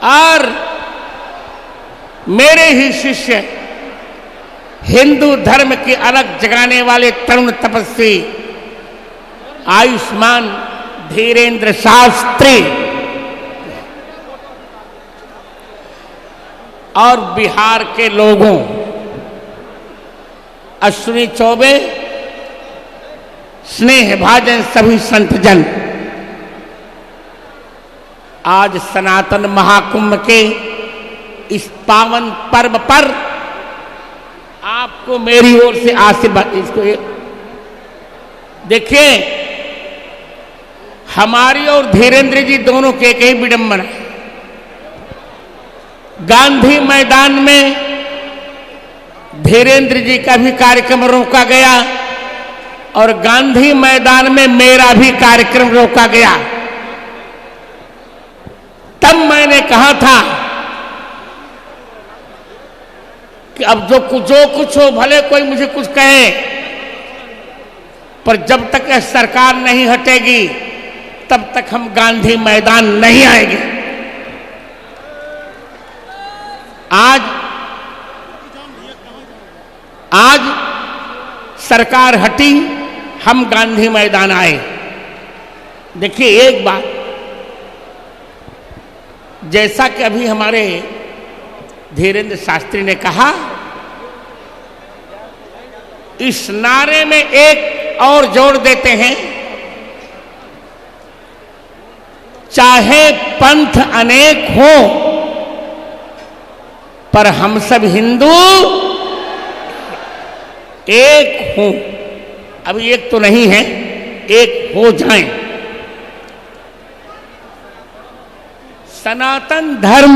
और मेरे ही शिष्य हिंदू धर्म की अलग जगाने वाले तरुण तपस्वी आयुष्मान धीरेन्द्र शास्त्री और बिहार के लोगों अश्विनी चौबे, स्नेह भाजन सभी संतजन, आज सनातन महाकुंभ के इस पावन पर्व पर आपको मेरी ओर से आशीर्वाद। इसको देखिए, हमारी और धीरेन्द्र जी दोनों के एक ही विडंबना। गांधी मैदान में धीरेन्द्र जी का भी कार्यक्रम रोका गया और गांधी मैदान में मेरा भी कार्यक्रम रोका गया। तब मैंने कहा था कि अब जो कुछ हो, भले कोई मुझे कुछ कहे, पर जब तक यह सरकार नहीं हटेगी तब तक हम गांधी मैदान नहीं आएंगे। आज सरकार हटी, हम गांधी मैदान आए। देखिए एक बात, जैसा कि अभी हमारे धीरेन्द्र शास्त्री ने कहा, इस नारे में एक और जोड़ देते हैं, चाहे पंथ अनेक हो पर हम सब हिंदू एक हों। अभी एक तो नहीं है, एक हो जाएं। सनातन धर्म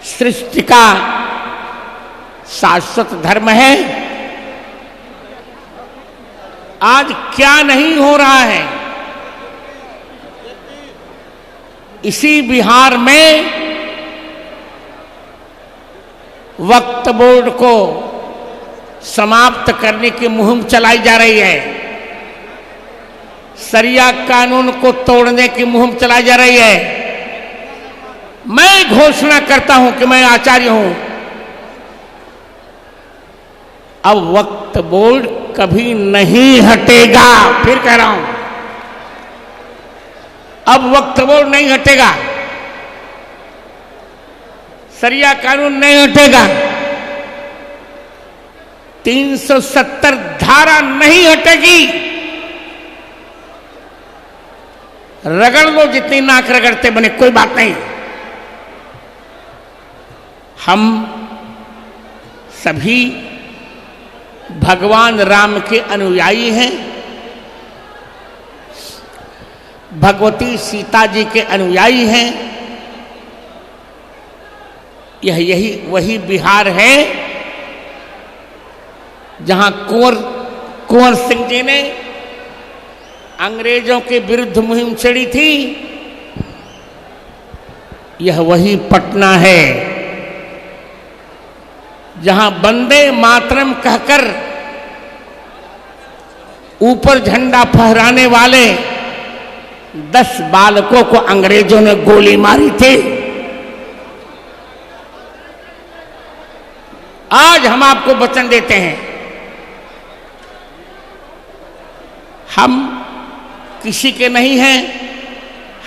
सृष्टि का शाश्वत धर्म है। आज क्या नहीं हो रहा है। इसी बिहार में वक्फ बोर्ड को समाप्त करने की मुहिम चलाई जा रही है। शरिया कानून को तोड़ने की मुहिम चलाई जा रही है। मैं घोषणा करता हूं कि मैं आचार्य हूं, अब वक्फ बोर्ड कभी नहीं हटेगा। फिर कह रहा हूं, अब वक्फ बोर्ड नहीं हटेगा, शरिया कानून नहीं हटेगा, 370 धारा नहीं हटेगी। रगड़ लो जितनी नाक रगड़ते बने, कोई बात नहीं। हम सभी भगवान राम के अनुयायी हैं, भगवती सीता जी के अनुयायी हैं। यही वही बिहार है जहां कुंवर सिंह जी ने अंग्रेजों के विरुद्ध मुहिम छेड़ी थी। यह वही पटना है जहां वंदे मातरम कहकर ऊपर झंडा फहराने वाले 10 बालकों को अंग्रेजों ने गोली मारी थी। आज हम आपको वचन देते हैं, हम किसी के नहीं हैं,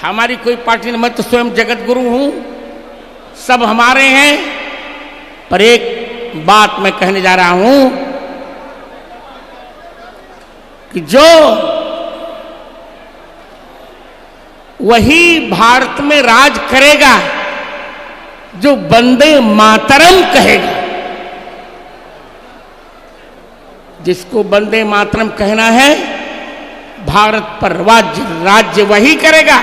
हमारी कोई पार्टी नहीं, मैं तो स्वयं जगत गुरु हूं, सब हमारे हैं। पर एक बात मैं कहने जा रहा हूं कि जो वही भारत में राज करेगा जो वंदे मातरम कहेगा। जिसको वंदे मातरम कहना है, भारत पर राज्य वही करेगा।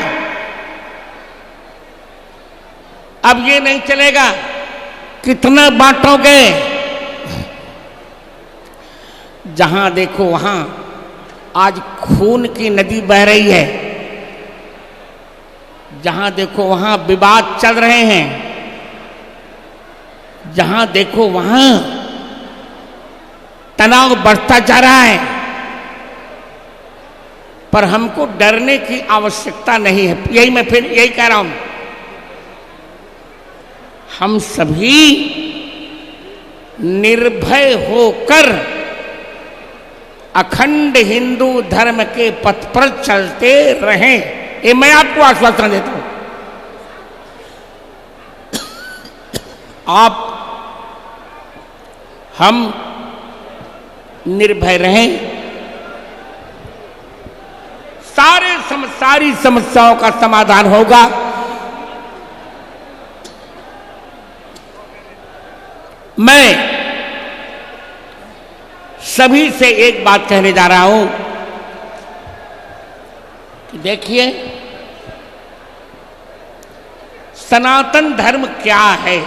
अब ये नहीं चलेगा कितना बांटोगे, जहां देखो वहां आज खून की नदी बह रही है, जहां देखो वहां विवाद चल रहे हैं, जहां देखो वहां तनाव बढ़ता जा रहा है। पर हमको डरने की आवश्यकता नहीं है। यही मैं फिर यही कह रहा हूं, हम सभी निर्भय होकर अखंड हिंदू धर्म के पथ पर चलते रहें, ये मैं आपको आश्वासन देता हूं। आप हम निर्भय रहें, सारी समस्याओं का समाधान होगा। मैं सभी से एक बात कहने जा रहा हूं कि देखिए, सनातन धर्म क्या है,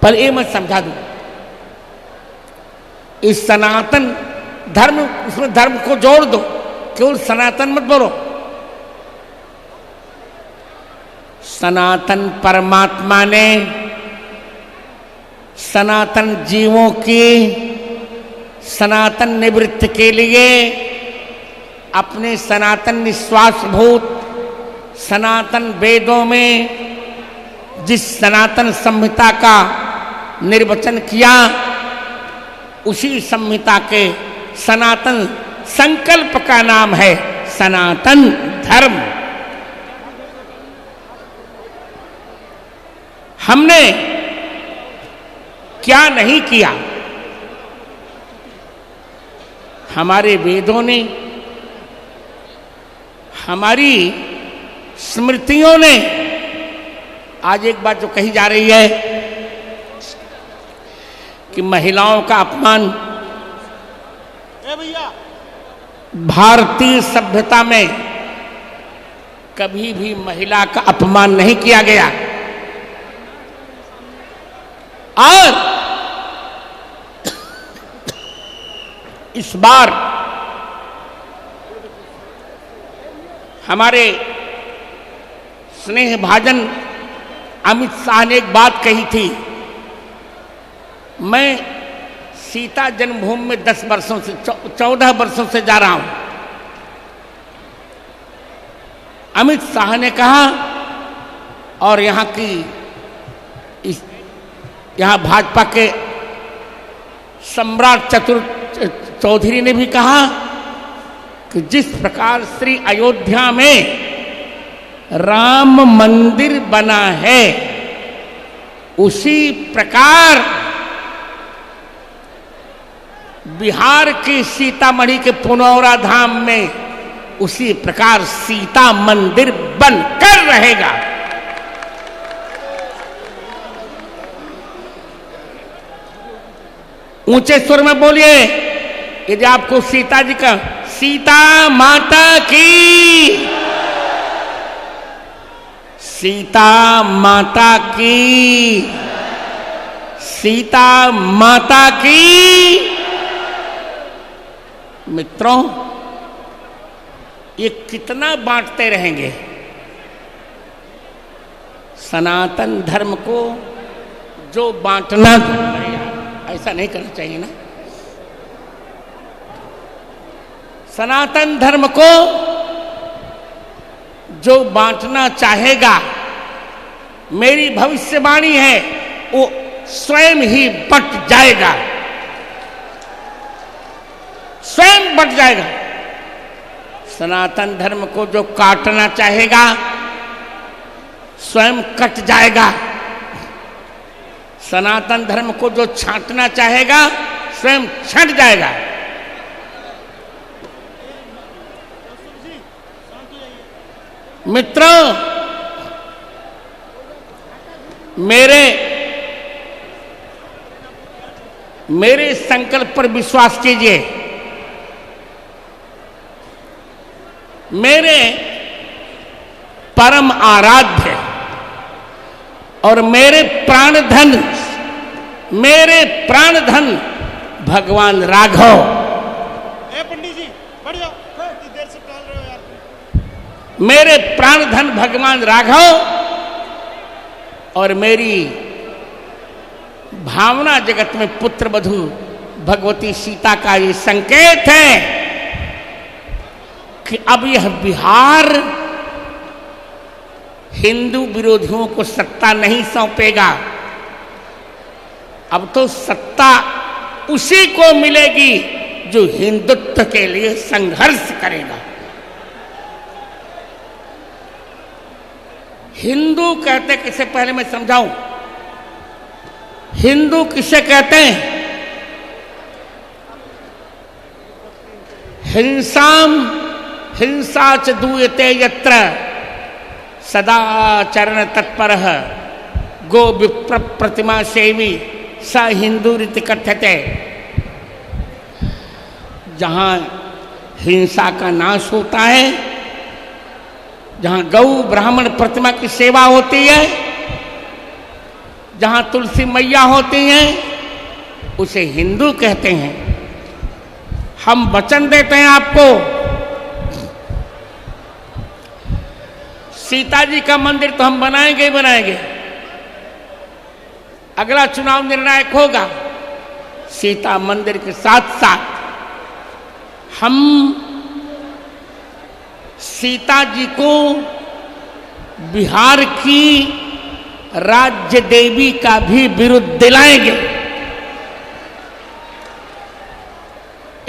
पर ये मैं समझा दूं। इस सनातन धर्म, उसमें धर्म को जोड़ दो, केवल सनातन मत बोलो। सनातन परमात्मा ने सनातन जीवों की सनातन निवृत्ति के लिए अपने सनातन निश्वासभूत सनातन वेदों में जिस सनातन संहिता का निर्वचन किया, उसी संहिता के सनातन संकल्प का नाम है सनातन धर्म। हमने क्या नहीं किया, हमारे वेदों ने, हमारी स्मृतियों ने, आज एक बात जो कही जा रही है कि महिलाओं का अपमान, भारतीय सभ्यता में कभी भी महिला का अपमान नहीं किया गया। और इस बार हमारे स्नेह भाजन अमित शाह ने एक बात कही थी। मैं सीता जन्मभूमि में 10 वर्षों से 14 वर्षों से जा रहा हूं। अमित शाह ने कहा, और यहाँ भाजपा के सम्राट चौधरी ने भी कहा कि जिस प्रकार श्री अयोध्या में राम मंदिर बना है, उसी प्रकार बिहार की सीतामढ़ी के पुनौरा धाम में उसी प्रकार सीता मंदिर बनकर रहेगा। ऊंचे स्वर में बोलिए यदि आपको सीता जी का, सीता माता की, सीता माता की, सीता माता की। मित्रों, ये कितना बांटते रहेंगे सनातन धर्म को? जो बांटना, ऐसा नहीं करना चाहिए ना। सनातन धर्म को जो बांटना चाहेगा, मेरी भविष्यवाणी है, वो स्वयं ही बट जाएगा, स्वयं बट जाएगा। सनातन धर्म को जो काटना चाहेगा, स्वयं कट जाएगा। सनातन धर्म को जो छांटना चाहेगा, स्वयं छंट जाएगा। मित्रों, मेरे संकल्प पर विश्वास कीजिए। मेरे परम आराध्य और मेरे प्राण धन भगवान राघव, पंडित जी बढ़िया, इतनी देर से टहल रहे हो यार। मेरे प्राण धन भगवान राघव और मेरी भावना जगत में पुत्र वधू भगवती सीता का ये संकेत है कि अब यह बिहार हिंदू विरोधियों को सत्ता नहीं सौंपेगा, अब तो सत्ता उसी को मिलेगी जो हिंदुत्व के लिए संघर्ष करेगा। हिंदू कहते किसे, पहले मैं समझाऊं, हिंदू किसे कहते हैं? हिंसा च दूयते यत्र सदा चरण तत्पर गो विप्र प्रतिमा सेवी स हिंदू रीति कथ्यते। जहां हिंसा का नाश होता है, जहां गौ ब्राह्मण प्रतिमा की सेवा होती है, जहां तुलसी मैया होती हैं, उसे हिंदू कहते हैं। हम वचन देते हैं आपको, सीता जी का मंदिर तो हम बनाएंगे ही बनाएंगे। अगला चुनाव निर्णायक होगा, सीता मंदिर के साथ साथ हम सीता जी को बिहार की राज्य देवी का भी बिरुद दिलाएंगे।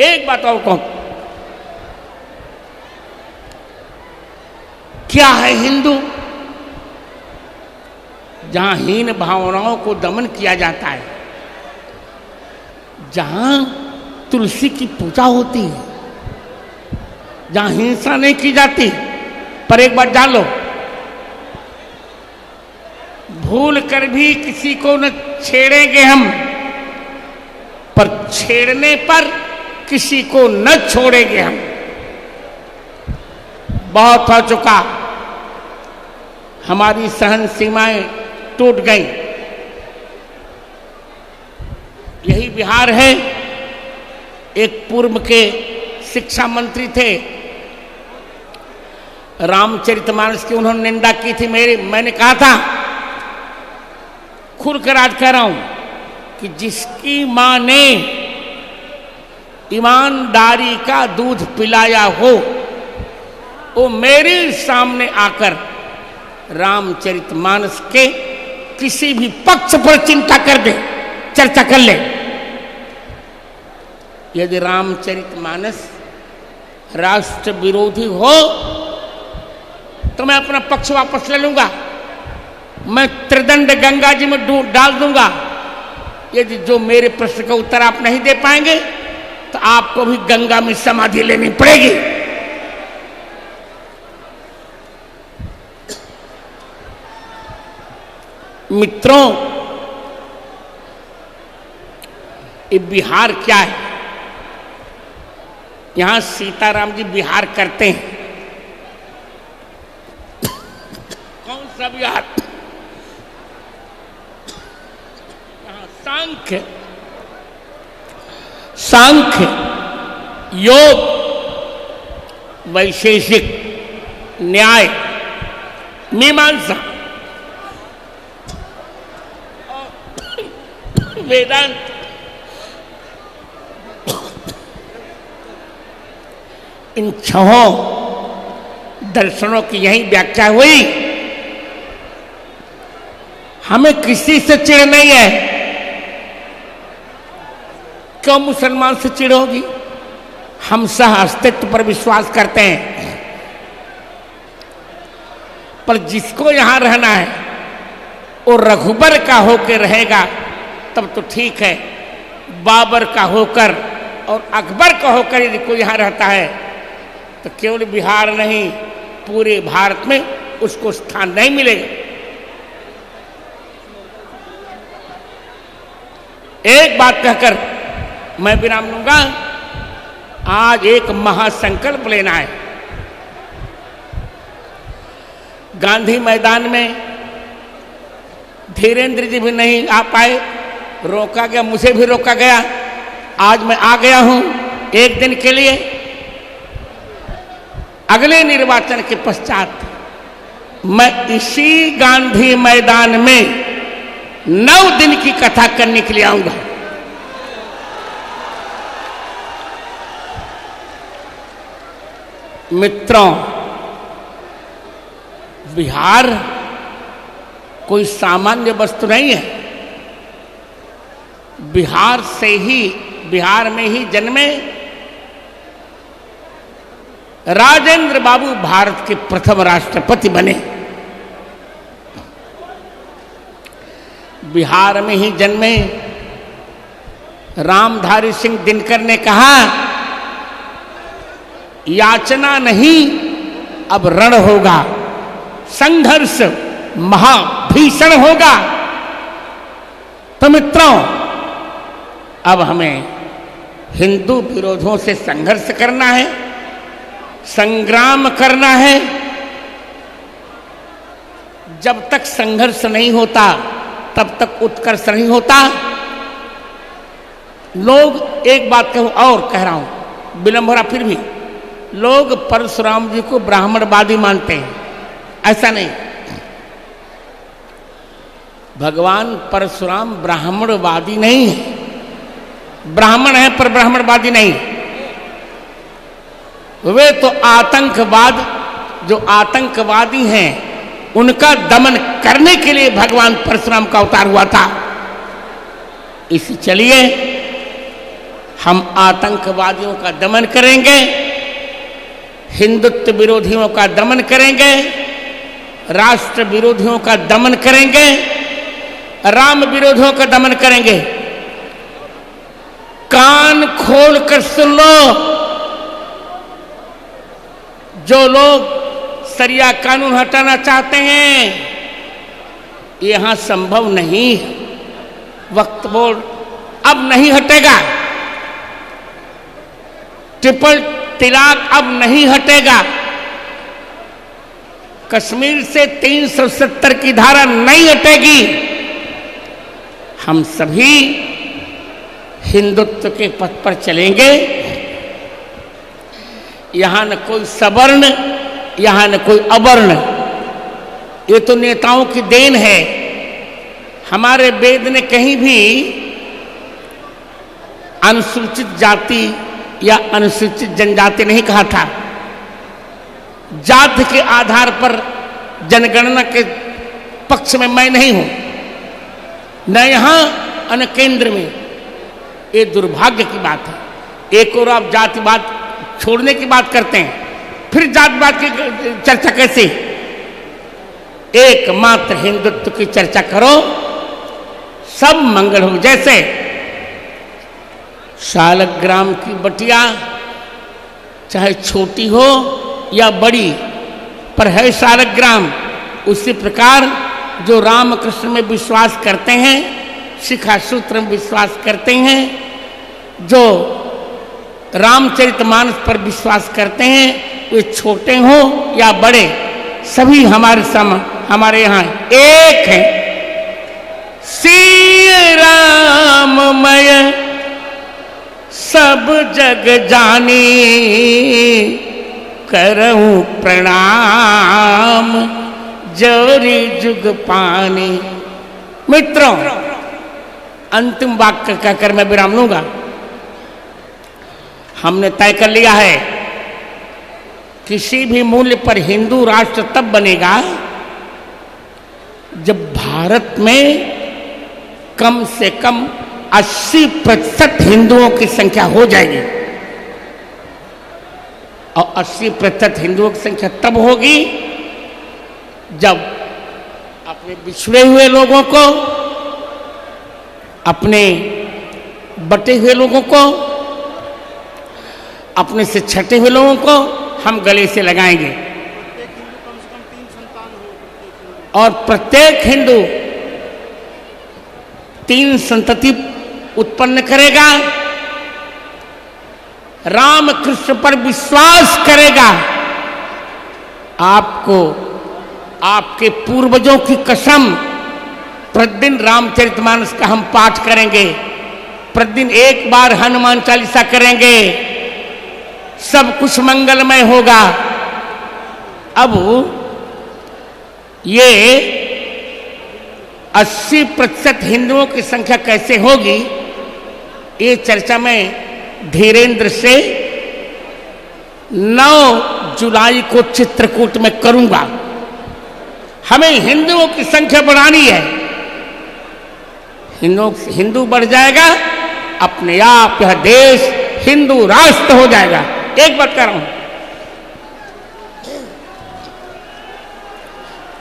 एक बात और कहूं, क्या है हिंदू? जहां हीन भावनाओं को दमन किया जाता है, जहां तुलसी की पूजा होती है, जहां हिंसा नहीं की जाती। पर एक बात जान लो, भूल कर भी किसी को न छेड़ेंगे हम, पर छेड़ने पर किसी को न छोड़ेंगे हम। बहुत हो चुका, हमारी सहन सीमाएं टूट गई। यही बिहार है। एक पूर्व के शिक्षा मंत्री थे, रामचरितमानस की उन्होंने निंदा की थी मैंने कहा था, खुलकर आज कह रहा हूं कि जिसकी मां ने ईमानदारी का दूध पिलाया हो, वो मेरे सामने आकर रामचरितमानस के किसी भी पक्ष पर चिंता कर दे, चर्चा कर ले। यदि रामचरितमानस राष्ट्र विरोधी हो तो मैं अपना पक्ष वापस ले लूंगा, मैं त्रिदंड गंगा जी में डाल दूंगा। यदि जो मेरे प्रश्न का उत्तर आप नहीं दे पाएंगे तो आपको भी गंगा में समाधि लेनी पड़ेगी। मित्रों, ये बिहार क्या है? यहां सीताराम जी बिहार करते हैं। कौन सा बिहार? यहां सांख्य, योग, वैशेषिक, न्याय, मीमांसा, वेदांत, इन छहों दर्शनों की यही व्याख्या हुई। हमें किसी से चिढ़ नहीं है। क्यों मुसलमान से चिढ़ होगी? हम सह अस्तित्व पर विश्वास करते हैं। पर जिसको यहां रहना है वो रघुबर का होकर रहेगा तब तो ठीक है। बाबर का होकर और अकबर का होकर यदि कोई यहां रहता है तो केवल बिहार नहीं, पूरे भारत में उसको स्थान नहीं मिलेगा। एक बात कहकर मैं विराम लूंगा। आज एक महासंकल्प लेना है। गांधी मैदान में धीरेन्द्र जी भी नहीं आ पाए, रोका गया, मुझे भी रोका गया। आज मैं आ गया हूं एक दिन के लिए। अगले निर्वाचन के पश्चात मैं इसी गांधी मैदान में 9 दिन की कथा करने के लिए आऊंगा। मित्रों, बिहार कोई सामान्य वस्तु नहीं है। बिहार में ही जन्मे राजेंद्र बाबू भारत के प्रथम राष्ट्रपति बने। बिहार में ही जन्मे रामधारी सिंह दिनकर ने कहा, याचना नहीं अब रण होगा, संघर्ष महाभीषण होगा। तो मित्रों, अब हमें हिंदू विरोधों से संघर्ष करना है, संग्राम करना है। जब तक संघर्ष नहीं होता तब तक उत्कर्ष नहीं होता। लोग, एक बात कहूं और कह रहा हूं, विलंब हो रहा फिर भी, लोग परशुराम जी को ब्राह्मणवादी मानते हैं। ऐसा नहीं, भगवान परशुराम ब्राह्मणवादी नहीं है। ब्राह्मण है पर ब्राह्मणवादी नहीं। वे तो आतंकवाद, जो आतंकवादी हैं उनका दमन करने के लिए भगवान परशुराम का अवतार हुआ था। इसी चलिए हम आतंकवादियों का दमन करेंगे, हिंदुत्व विरोधियों का दमन करेंगे, राष्ट्र विरोधियों का दमन करेंगे, राम विरोधियों का दमन करेंगे। कान खोल कर सुन लो, जो लोग सरिया कानून हटाना चाहते हैं, यहां संभव नहीं है। वक्त बोर्ड अब नहीं हटेगा, ट्रिपल तलाक अब नहीं हटेगा, कश्मीर से 370 की धारा नहीं हटेगी। हम सभी हिंदुत्व के पथ पर चलेंगे। यहां न कोई सवर्ण, यहां न कोई अवर्ण, ये तो नेताओं की देन है। हमारे वेद ने कहीं भी अनुसूचित जाति या अनुसूचित जनजाति नहीं कहा था। जाति के आधार पर जनगणना के पक्ष में मैं नहीं हूं, न यहां न केंद्र में। ये दुर्भाग्य की बात है। एक और आप जातिवाद छोड़ने की बात करते हैं, फिर जातिवाद की चर्चा कैसे? एकमात्र हिंदुत्व की चर्चा करो, सब मंगल हो। जैसे शालग्राम की बटिया चाहे छोटी हो या बड़ी, पर है शालग्राम। उसी प्रकार जो रामकृष्ण में विश्वास करते हैं, शिखासूत्र में विश्वास करते हैं, जो रामचरितमानस पर विश्वास करते हैं, वे छोटे हों या बड़े, सभी हमारे यहाँ एक है। श्री राममय सब जग जानी, करऊं प्रणाम जोरी जुग पानी। मित्रों, अंतिम वाक्य कहकर मैं विराम लूंगा। हमने तय कर लिया है, किसी भी मूल्य पर हिंदू राष्ट्र तब बनेगा जब भारत में कम से कम 80% हिंदुओं की संख्या हो जाएगी। और 80% हिंदुओं की संख्या तब होगी जब अपने बिछड़े हुए लोगों को, अपने बटे हुए लोगों को, अपने से छटे हुए लोगों को हम गले से लगाएंगे। और प्रत्येक हिंदू 3 संतति उत्पन्न करेगा, राम कृष्ण पर विश्वास करेगा। आपको आपके पूर्वजों की कसम, प्रतिदिन रामचरितमानस का हम पाठ करेंगे, प्रतिदिन एक बार हनुमान चालीसा करेंगे, सब कुछ मंगलमय होगा। अब ये 80% हिंदुओं की संख्या कैसे होगी, ये चर्चा मैं धीरेन्द्र से 9 जुलाई को चित्रकूट में करूंगा। हमें हिंदुओं की संख्या बढ़ानी है। हिंदू बढ़ जाएगा, अपने आप यह देश हिंदू राष्ट्र हो जाएगा। एक बात कह रहा हूं,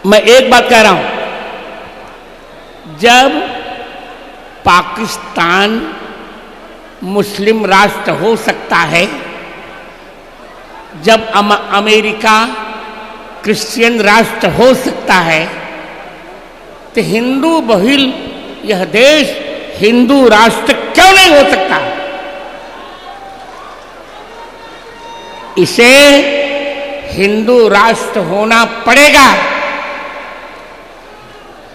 मैं एक बात कह रहा हूं, जब पाकिस्तान मुस्लिम राष्ट्र हो सकता है, जब अमेरिका क्रिश्चियन राष्ट्र हो सकता है, तो हिंदू बहुल यह देश हिंदू राष्ट्र क्यों नहीं हो सकता? इसे हिंदू राष्ट्र होना पड़ेगा।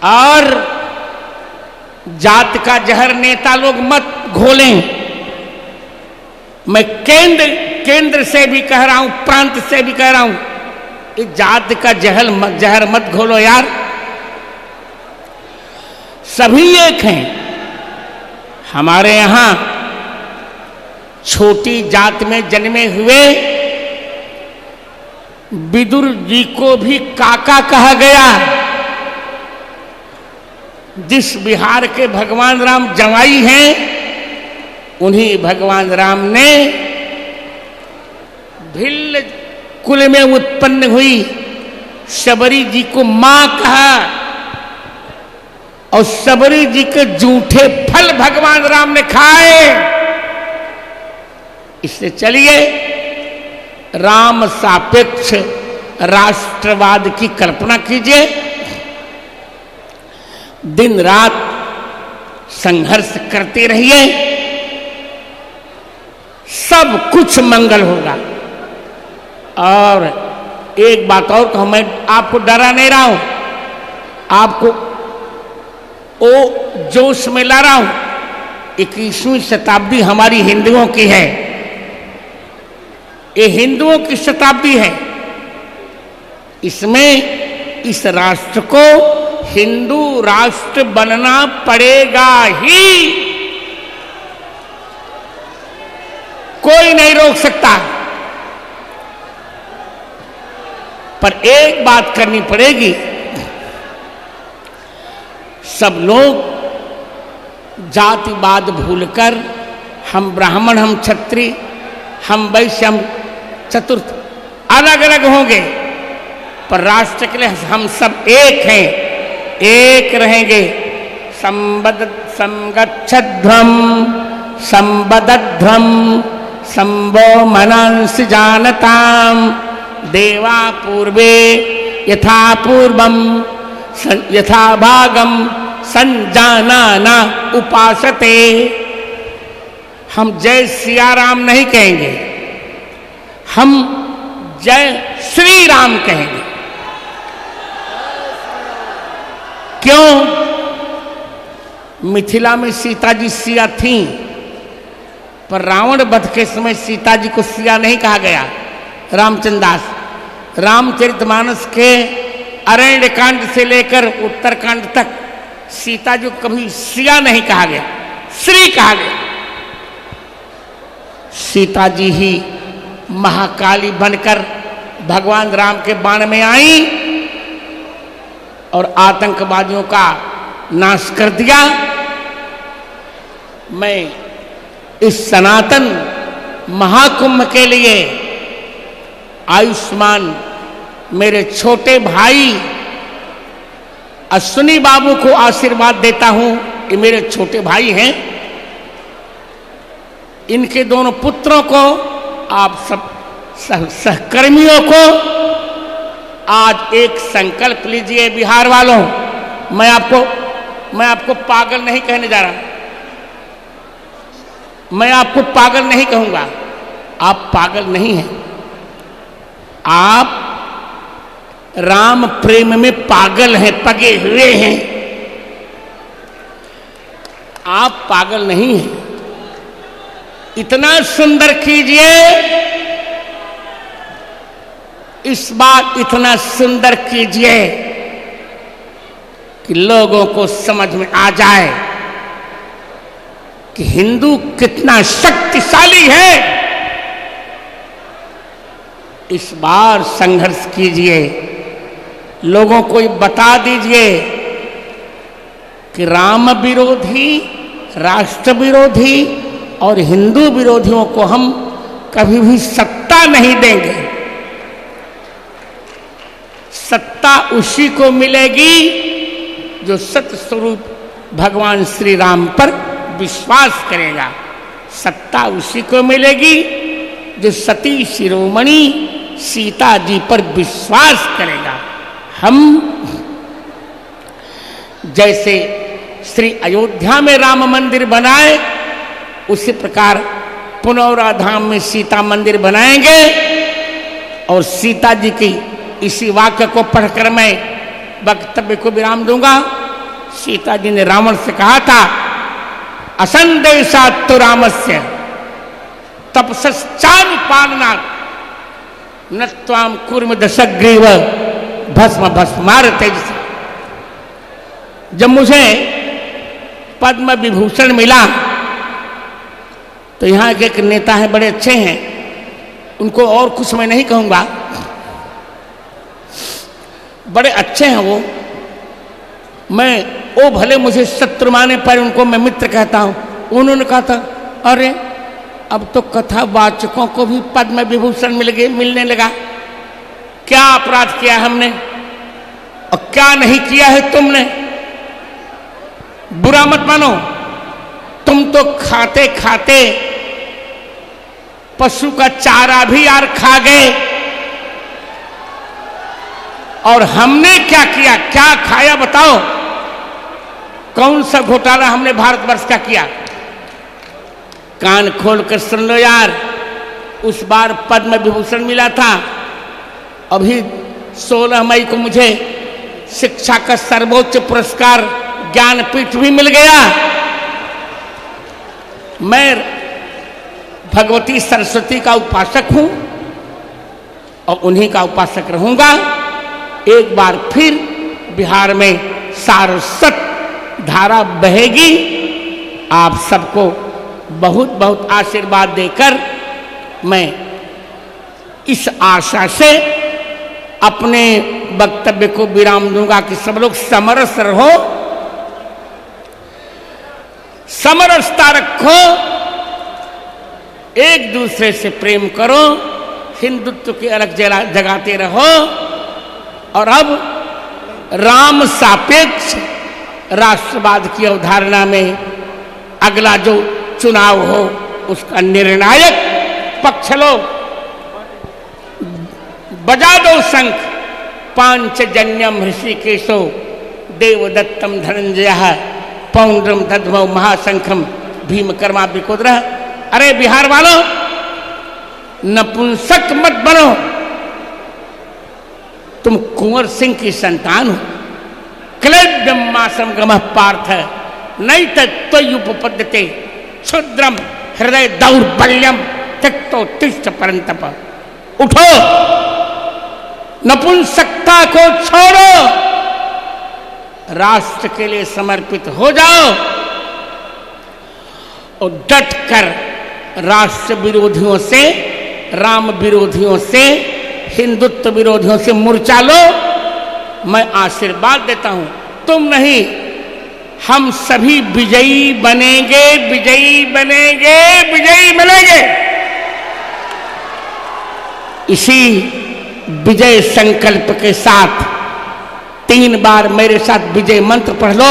और जात का जहर नेता लोग मत घोलें। मैं केंद्र से भी कह रहा हूं, प्रांत से भी कह रहा हूं, इस जात का जहर मत घोलो यार। सभी एक हैं। हमारे यहां छोटी जात में जन्मे हुए विदुर जी को भी काका कहा गया। जिस बिहार के भगवान राम जवाई हैं, उन्हीं भगवान राम ने भिल्ल कुल में उत्पन्न हुई शबरी जी को मां कहा। और शबरी जी के जूठे फल भगवान राम ने खाए। इससे चलिए राम सापेक्ष राष्ट्रवाद की कल्पना कीजिए। दिन रात संघर्ष करते रहिए, सब कुछ मंगल होगा। और एक बात और कहूं, मैं आपको डरा नहीं रहा हूं, आपको ओ जोश में ला रहा हूं। 21वीं शताब्दी हमारी हिंदुओं की है। ये हिंदुओं की शताब्दी है। इसमें इस राष्ट्र को हिंदू राष्ट्र बनना पड़ेगा ही। कोई नहीं रोक सकता। पर एक बात करनी पड़ेगी, सब लोग जातिवाद भूलकर हम ब्राह्मण, हम क्षत्रिय, हम वैश्य, हम चतुर्थ अलग अलग होंगे, पर राष्ट्र के लिए हम सब एक हैं, एक रहेंगे। संगच्छध्वम संबदध्वम संभो मनंस जानताम देवा पूर्वे यथा पूर्वम यथा भागम संजानाना उपासते। हम जय सिया राम नहीं कहेंगे, हम जय श्री राम कहेंगे। क्यों? मिथिला में सीता जी सिया थीं, पर रावण वध के समय सीता जी को सिया नहीं कहा गया। रामचंद्रदास रामचरितमानस के अरण्य कांड से लेकर उत्तरकांड तक सीता जी को कभी सिया नहीं कहा गया, श्री कहा गया। सीता जी ही महाकाली बनकर भगवान राम के बाण में आई और आतंकवादियों का नाश कर दिया। मैं इस सनातन महाकुंभ के लिए आयुष्मान मेरे छोटे भाई अश्विनी बाबू को आशीर्वाद देता हूं। ये मेरे छोटे भाई हैं। इनके दोनों पुत्रों को, आप सब सहकर्मियों को आज एक संकल्प लीजिए। बिहार वालों, मैं आपको पागल नहीं कहने जा रहा। मैं आपको पागल नहीं कहूंगा, आप पागल नहीं हैं। आप राम प्रेम में पागल हैं, पगे हुए हैं। आप पागल नहीं हैं। इतना सुंदर कीजिए, इस बार इतना सुंदर कीजिए कि लोगों को समझ में आ जाए कि हिंदू कितना शक्तिशाली है। इस बार संघर्ष कीजिए, लोगों को ये बता दीजिए कि राम विरोधी, राष्ट्र विरोधी और हिंदू विरोधियों को हम कभी भी सत्ता नहीं देंगे। सत्ता उसी को मिलेगी जो सत्य स्वरूप भगवान श्री राम पर विश्वास करेगा। सत्ता उसी को मिलेगी जो सती शिरोमणि सीता जी पर विश्वास करेगा। हम जैसे श्री अयोध्या में राम मंदिर बनाए, उसी प्रकार पुनौरा धाम में सीता मंदिर बनाएंगे। और सीता जी की इसी वाक्य को पढ़कर मैं वक्तव्य को विराम दूंगा। सीता जी ने रावण से कहा था, असंदेशात् तो रामस्य तपसश्चानुपालनात् न त्वाम कुर्म दशग्रीव भस्म भस्मार तेजसा। जब मुझे पद्म विभूषण मिला तो यहाँ के एक नेता हैं, बड़े अच्छे हैं, उनको और कुछ मैं नहीं कहूँगा, बड़े अच्छे हैं वो। वो भले मुझे शत्रु माने पर उनको मैं मित्र कहता हूँ। उन्होंने कहा था, अरे अब तो कथावाचकों को भी पद्म विभूषण मिलने लगा। क्या अपराध किया हमने और क्या नहीं किया है तुमने? बुरा मत मानो, तुम तो खाते खाते पशु का चारा भी यार खा गए। और हमने क्या किया, क्या खाया बताओ? कौन सा घोटाला हमने भारतवर्ष का किया? कान खोल कर सुन लो यार, उस बार पद्म विभूषण मिला था। अभी 16 मई को मुझे शिक्षा का सर्वोच्च पुरस्कार ज्ञानपीठ भी मिल गया। मैं भगवती सरस्वती का उपासक हूं और उन्हीं का उपासक रहूंगा। एक बार फिर बिहार में सारस्वत धारा बहेगी। आप सबको बहुत बहुत आशीर्वाद देकर मैं इस आशा से अपने वक्तव्य को विराम दूंगा कि सब लोग समरस रहो, समरसता रखो, एक दूसरे से प्रेम करो, हिंदुत्व की अलग जगाते रहो। और अब राम सापेक्ष राष्ट्रवाद की अवधारणा में अगला जो चुनाव हो उसका निर्णायक पक्ष लो। बजा दो शंख, पांचजन्यम ऋषिकेशो देवदत्तम धनंजय पौंड्रम दध्मौ महाशंखम भीम कर्मा विकोद्रह। अरे बिहार वालों, नपुंसक मत बनो, तुम कुंवर सिंह की संतान हो। क्लेब्यम मासम गमः पार्थ नहीं तत्त्वयुपपद्यते क्षुद्रम हृदय दौर्बल्यम त्यक्तो तिष्ठ परंतप। उठो, नपुंसकता को छोड़ो, राष्ट्र के लिए समर्पित हो जाओ और डट कर राष्ट्र विरोधियों से, राम विरोधियों से, हिंदुत्व विरोधियों से मोर्चा लो। मैं आशीर्वाद देता हूं, तुम नहीं, हम सभी विजयी बनेंगे, विजयी बनेंगे, विजयी बनेंगे। इसी विजय संकल्प के साथ 3 बार मेरे साथ विजय मंत्र पढ़ लो।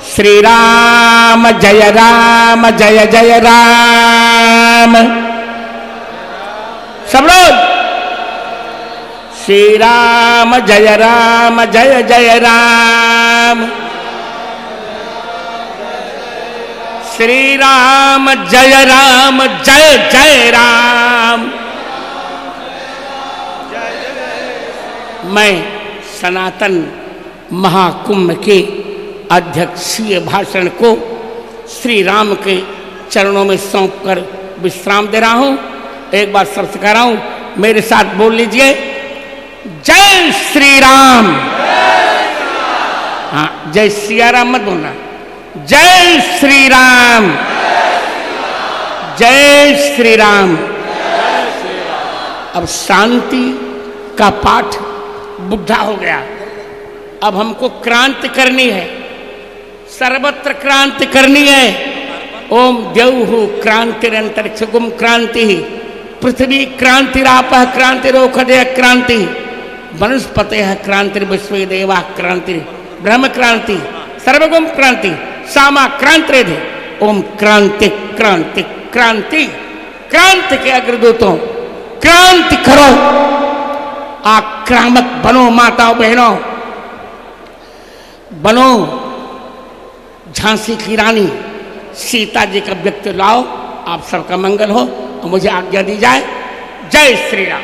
श्री राम जय राम जय जय राम। सब लोग श्री राम जय जय राम। श्री राम जय जय राम। मैं सनातन महाकुंभ के अध्यक्षीय भाषण को श्री राम के चरणों में सौंपकर विश्राम दे रहा हूं। एक बार सबसे कह रहा हूं, मेरे साथ बोल लीजिए, जय श्री राम। हाँ, जय सिया राम मत बोलना, जय श्री राम, जय श्री राम। अब शांति का पाठ बुढ़ा हो गया, अब हमको क्रांति करनी है, सर्वत्र क्रांति करनी है। ओम द्यौः क्रांतिरंतरिक्षगुम क्रांति, पृथ्वी क्रांतिरापः क्रांतिरोखदय क्रांति, वनस्पतयः क्रांतिर्विश्वेदेवाः क्रांति, ब्रह्म क्रांति, सर्वगुम क्रांति, सामा क्रांतिरेधि। ओम क्रांति क्रांति क्रांति, क्रांति के अग्रदूतों क्रांति करो, आक्रामक बनो माताओं बहनों, बनो झांसी की रानी सीता जी का व्यक्ति लाओ। आप सबका मंगल हो और मुझे आज्ञा दी जाए। जय श्री राम।